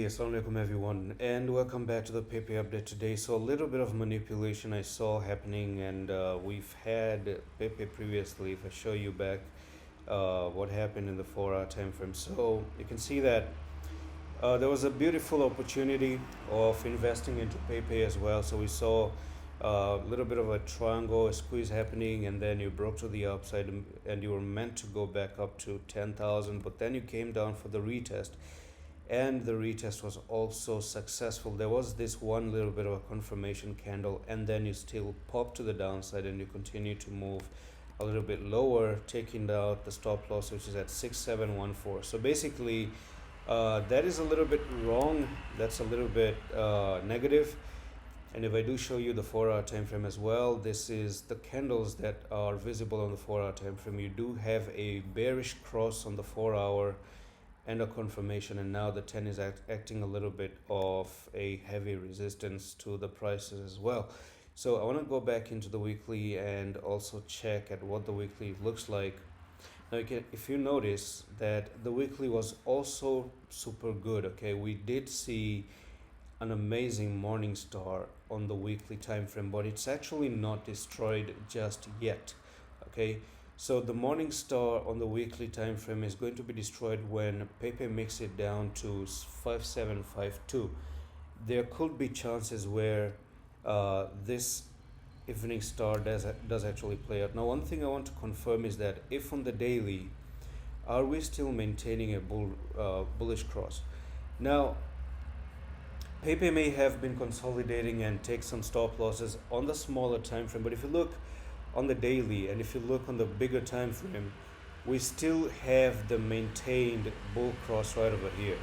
Assalamu alaikum everyone, and welcome back to the Pepe update today. So a little bit of manipulation I saw happening, and we've had Pepe previously. If I show you back what happened in the 4-hour time frame, so you can see that there was a beautiful opportunity of investing into Pepe as well. So we saw a little bit of a triangle, a squeeze happening, and then you broke to the upside, and you were meant to go back up to 10,000, but then you came down for the retest, and the retest was also successful. There was this one little bit of a confirmation candle, and then you still pop to the downside and you continue to move a little bit lower, taking out the stop loss, which is at 6714. So basically that is a little bit wrong. That's a little bit negative. And if I do show you the 4-hour time frame as well, this is the candles that are visible on the 4-hour time frame. You do have a bearish cross on the 4-hour and a confirmation, and now the 10 is acting a little bit of a heavy resistance to the prices as well. So I want to go back into the weekly and also check at what the weekly looks like. Now if you notice that the weekly was also super good. Okay, we did see an amazing morning star on the weekly time frame, but it's actually not destroyed just yet. Okay, so the morning star on the weekly time frame is going to be destroyed when Pepe makes it down to 5752. There could be chances where this evening star does actually play out. Now one thing I want to confirm is that if on the daily, are we still maintaining a bullish cross? Now Pepe may have been consolidating and take some stop losses on the smaller time frame, but if you look on the daily and if you look on the bigger time frame, we still have the maintained bull cross right over here.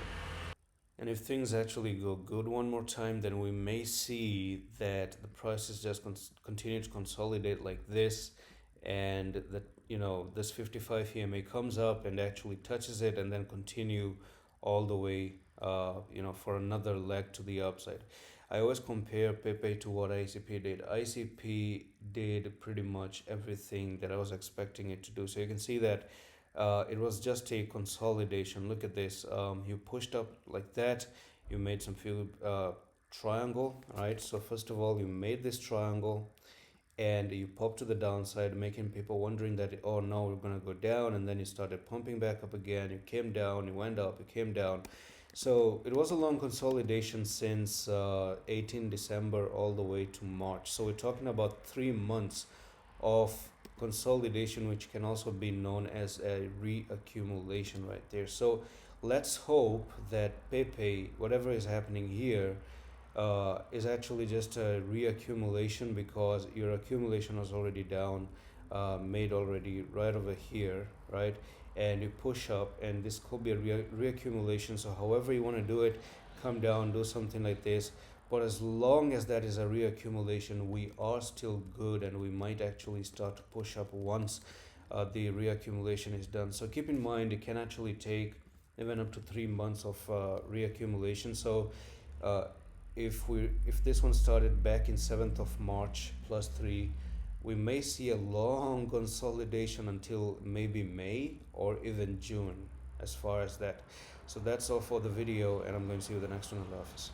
And if things actually go good one more time, then we may see that the prices just continue to consolidate like this, and that, you know, this 55 EMA comes up and actually touches it and then continue all the way for another leg to the upside. I always compare Pepe to what ICP did. ICP did pretty much everything that I was expecting it to do. So you can see that it was just a consolidation. Look at this. You pushed up like that. You made some few triangle, right? So first of all, you made this triangle and you popped to the downside, making people wondering that, oh no, we're going to go down. And then you started pumping back up again. You came down, you went up, you came down. So it was a long consolidation since 18 December all the way to March. So we're talking about 3 months of consolidation, which can also be known as a reaccumulation right there. So let's hope that Pepe, whatever is happening here, is actually just a reaccumulation, because your accumulation was already down, made already right over here, right? And you push up, and this could be a reaccumulation. So however you want to do it, come down, do something like this. But as long as that is a reaccumulation, we are still good, and we might actually start to push up once the reaccumulation is done. So keep in mind, it can actually take even up to 3 months of reaccumulation. So if this one started back in 7th of March plus 3, we may see a long consolidation until maybe May or even June as far as that. So that's all for the video, and I'm going to see you the next one in the office.